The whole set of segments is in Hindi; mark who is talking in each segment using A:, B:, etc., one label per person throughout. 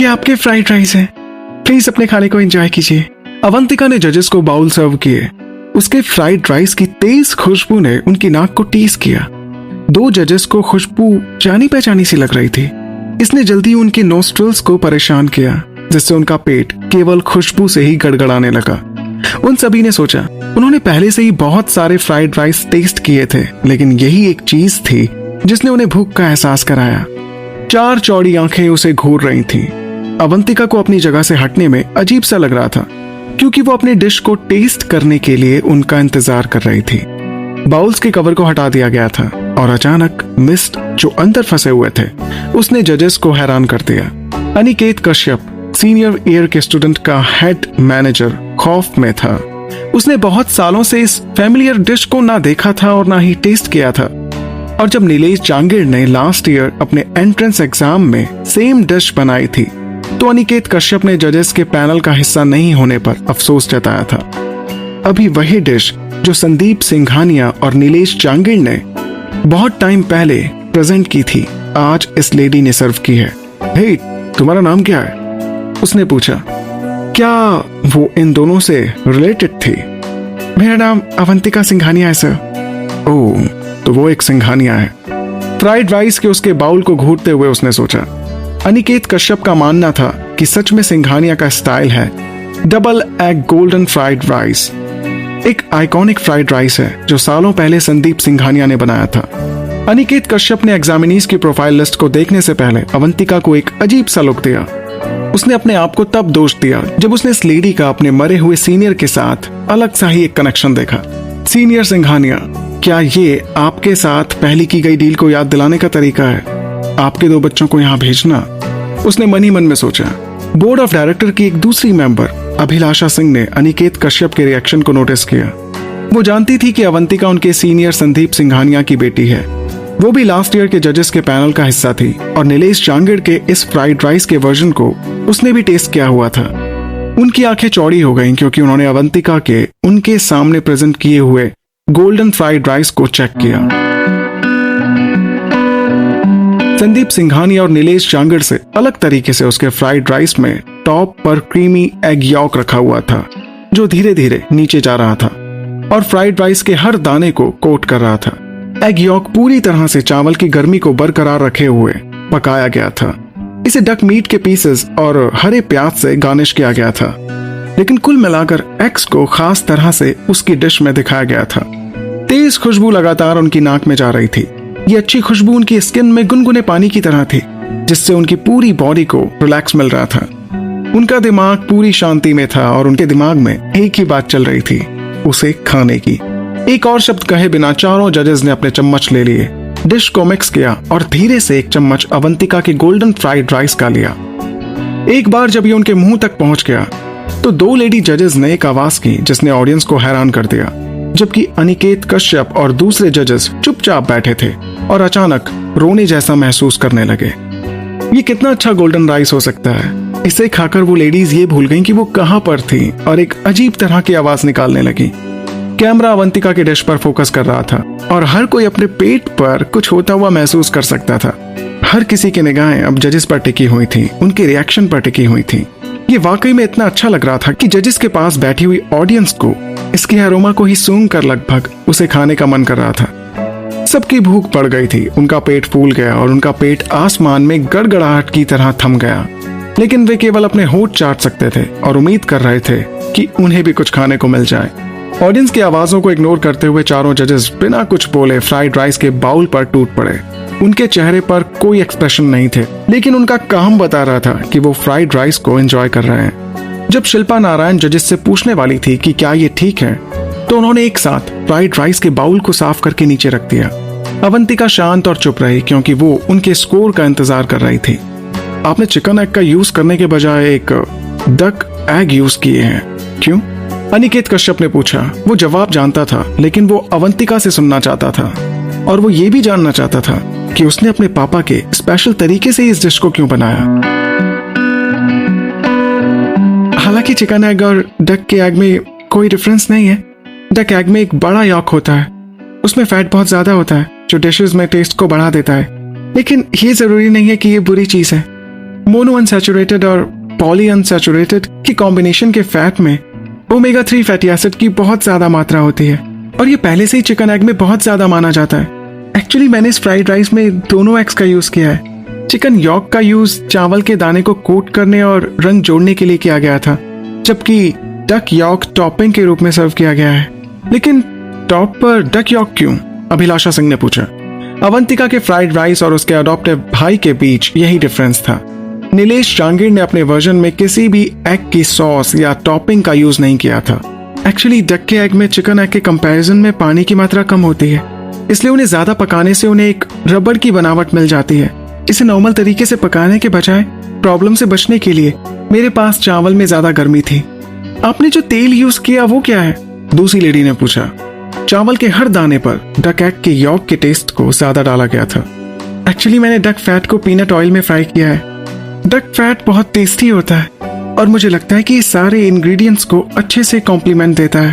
A: ये आपके फ्राइड राइस है, प्लीज अपने खाने को एंजॉय कीजिए। अवंतिका ने जजेस को बाउल सर्व किए। उसके फ्राइड राइस की तेज खुशबू ने उनकी नाक को टीस किया। दो जजेस को खुशबू जानी पहचानी सी लग रही थी। इसने जल्दी उनके नोस्ट्रल्स को परेशान किया, जिससे उनका पेट केवल खुशबू से ही गड़गड़ाने लगा। उन सभी ने सोचा उन्होंने पहले से ही बहुत सारे फ्राइड राइस टेस्ट किए थे, लेकिन यही एक चीज थी जिसने उन्हें भूख का एहसास कराया। चार चौड़ी आंखें उसे घूर रही थीं। अवंतिका को अपनी जगह से हटने में अजीब सा लग रहा था, क्योंकि वो अपने डिश को टेस्ट करने के लिए उनका इंतजार कर रही थी। बाउल्स के कवर को हटा दिया गया था और अचानक मिस्ट जो अंदर फंसे हुए थे उसने जजेस को हैरान कर दिया। अनिकेत कश्यप सीनियर ईयर के स्टूडेंट का हेड मैनेजर खौफ में था। उसने बहुत सालों से इस फैमिलियर डिश को ना देखा था और ना ही टेस्ट किया था। और जब नीलेश जांगिड़ ने लास्ट ईयर अपने एंट्रेंस एग्जाम में सेम डिश बनाई थी, तो अनिकेत कश्यप ने जजेस के पैनल का हिस्सा नहीं होने पर अफसोस जताया था। अभी वही डिश जो संदीप सिंघानिया और नीलेश जांगिड़ ने बहुत टाइम पहले प्रेजेंट की थी, आज इस लेडी ने सर्व की है। हे, तुम्हारा नाम क्या है? उसने पूछा। क्या वो इन दोनों से रिलेटेड थी? मेरा नाम अवंतिका सिंघानिया है सर। ओह, तो वो एक सिंघानिया है। फ्राइड राइस के उसके बाउल को घूरते हुए उसने सोचा। अनिकेत कश्यप का मानना था कि सच में सिंघानिया का स्टाइल है double egg golden fried rice. एक आइकॉनिक फ्राइड राइस है जो सालों पहले संदीप सिंघानिया ने बनाया था। अनिकेत कश्यप ने एग्जामिनीज की प्रोफाइल लिस्ट को देखने से पहले अवंतिका को एक अजीब सा लुक दिया। उसने अपने आप को तब दोष दिया जब उसने इस लेडी का अपने मरे हुए सीनियर के साथ अलग सा ही एक कनेक्शन देखा। सीनियर सिंघानिया, क्या ये आपके साथ पहले की गई डील को याद दिलाने का तरीका है? आपके दो बच्चों को यहाँ भेजना? उसने मन ही मन में सोचा। बोर्ड ऑफ डायरेक्टर की एक दूसरी मेंबर अभिलाषा सिंह ने अनिकेत कश्यप के रिएक्शन को नोटिस किया। वो जानती थी कि अवंतिका उनके सीनियर संदीप सिंघानिया की बेटी है। वो भी लास्ट ईयर के जजेस के पैनल का हिस्सा थी और नीलेश जांगिड़ के इस फ्राइड राइस के वर्जन को उसने भी टेस्ट किया हुआ था। उनकी आंखें चौड़ी हो गईं क्योंकि उन्होंने अवंतिका के उनके सामने प्रेजेंट किए हुए गोल्डन फ्राइड राइस को चेक किया। संदीप सिंघानिया और नीलेश जांगिड़ से अलग तरीके से उसके फ्राइड राइस में टॉप पर क्रीमी एग यॉक रखा हुआ था, जो धीरे धीरे नीचे जा रहा था और फ्राइड राइस के हर दाने को कोट कर रहा था। एग यॉक पूरी तरह से चावल की गर्मी को बरकरार रखे हुए पकाया गया था। इसे डक मीट के पीसेस और हरे प्याज से गार्निश किया गया था, लेकिन कुल मिलाकर एग्स को खास तरह से उसकी डिश में दिखाया गया था। तेज खुशबू लगातार उनकी नाक में जा रही थी। ये अच्छी खुशबू उनकी स्किन में गुनगुने पानी की तरह थी, जिससे उनकी पूरी बॉडी को रिलैक्स मिल रहा था। उनका दिमाग पूरी शांति में था और उनके दिमाग में एक ही बात चल रही थी, उसे खाने की। एक और शब्द कहे बिना चारों जजेस ने अपने चम्मच ले लिए, डिश को मिक्स किया और धीरे से एक चम्मच अवंतिका के गोल्डन फ्राइड राइस का लिया। एक बार जब ये उनके मुंह तक पहुंच गया तो दो लेडी जजेस ने एक आवाज की जिसने ऑडियंस को हैरान कर दिया, जबकि अनिकेत कश्यप और दूसरे जजेस चुपचाप बैठे थे और अचानक रोने जैसा महसूस करने लगे। ये कितना अच्छा गोल्डन राइस हो सकता है? इसे खाकर वो लेडीज ये भूल गईं कि वो कहां पर थी और एक अजीब तरह की आवाज निकालने लगी। कैमरा अवंतिका के डिश पर फोकस कर रहा था और हर कोई अपने पेट पर कुछ होता हुआ महसूस कर सकता था। हर किसी की निगाहें अब जजेस पर टिकी हुई थी, उनके रिएक्शन पर टिकी हुई थी। ये वाकई में इतना अच्छा लग रहा था कि जजेस के पास बैठी हुई ऑडियंस को इसके अरोमा को ही सूंघ कर लगभग उसे खाने का मन कर रहा था। सबकी भूख बढ़ गई थी, उनका पेट फूल गया और उनका पेट आसमान में गड़गड़ाहट की तरह थम गया। लेकिन वे केवल अपने होंठ चाट सकते थे और उम्मीद कर रहे थे कि उन्हें भी कुछ खाने को मिल जाए। ऑडियंस की आवाजों को इग्नोर करते हुए चारों जजेस बिना कुछ बोले फ्राइड राइस के बाउल पर टूट पड़े। उनके चेहरे पर कोई एक्सप्रेशन नहीं थे, लेकिन उनका काम बता रहा था कि वो फ्राइड राइस को एंजॉय कर रहे हैं। जब शिल्पा नारायण जजेस से पूछने वाली थी कि क्या ये ठीक है, तो उन्होंने एक साथ फ्राइड राइस के बाउल को साफ करके नीचे रख दिया। अवंतिका शांत और चुप रही क्योंकि वो उनके स्कोर का इंतजार कर रही थी। आपने चिकन एग का यूज करने के बजाय एक डक एग यूज किए हैं, क्यों? अनिकेत कश्यप ने पूछा। वो जवाब जानता था, लेकिन वो अवंतिका से सुनना चाहता था और वो ये भी जानना चाहता था कि उसने अपने पापा के स्पेशल तरीके से इस डिश को क्यों बनाया। हालांकि चिकन एग और डक के एग में कोई डिफरेंस नहीं है। डक एग में एक बड़ा यॉक होता है, उसमें फैट बहुत ज्यादा होता है जो डिशेस में टेस्ट को बढ़ा देता है, लेकिन ये जरूरी नहीं है कि ये बुरी चीज है। मोनो अनसैचुरेटेड और पॉली अनसैचुरेटेड की कॉम्बिनेशन के फैट में ओमेगा 3 फैटी एसिड की बहुत ज्यादा मात्रा होती है और ये पहले से ही चिकन एग में बहुत ज्यादा माना जाता है। एक्चुअली मैंने इस फ्राइड राइस में दोनों एग्स का यूज किया है। चिकन यॉक का यूज चावल के दाने को कोट करने और रंग जोड़ने के लिए किया गया था, जबकि डक यॉक टॉपिंग के रूप में सर्व किया गया है। लेकिन टॉप पर डक यॉक क्यों? अभिलाषा सिंह ने पूछा। अवंतिका के फ्राइड राइस और उसके अडॉप्टिव भाई के बीच यही डिफरेंस था। नीलेश जांगीर ने अपने वर्जन में किसी भी एग की सॉस या टॉपिंग का यूज नहीं किया था। एक्चुअली डक के एग में चिकन एग के कंपैरिजन में पानी की मात्रा कम होती है, इसलिए उन्हें ज्यादा पकाने से उन्हें एक रबड़ की बनावट मिल जाती है। इसे नॉर्मल तरीके से पकाने के बजाय प्रॉब्लम से बचने के लिए मेरे पास चावल में ज्यादा गर्मी थी। आपने जो तेल यूज किया वो क्या है? दूसरी लेडी ने पूछा। चावल के हर दाने पर डक एग के यॉक के टेस्ट को ज्यादा डाला गया था। एक्चुअली मैंने डक फैट को पीनट ऑयल में फ्राई किया है। डक फैट बहुत टेस्टी होता है और मुझे लगता है कि ये सारे इंग्रेडिएंट्स को अच्छे से कॉम्प्लीमेंट देता है।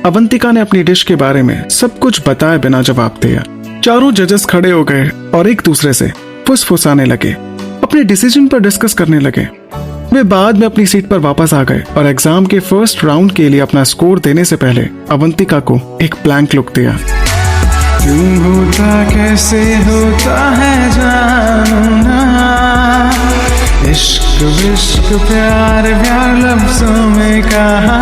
A: अवंतिका ने अपनी डिश के बारे में सब कुछ बताए बिना जवाब दिया। चारों जजेस खड़े हो गए और एक दूसरे से फुसफुसाने लगे, अपने डिसीजन पर डिस्कस करने लगे। वे बाद में अपनी सीट पर वापस आ गए और एग्जाम के फर्स्ट राउंड के लिए अपना स्कोर देने से पहले अवंतिका को एक ब्लैंक लुक दिया।
B: क्यों होता कैसे होता है जानना, इश्क विश्क प्यार प्यार लफ्जों में कहा,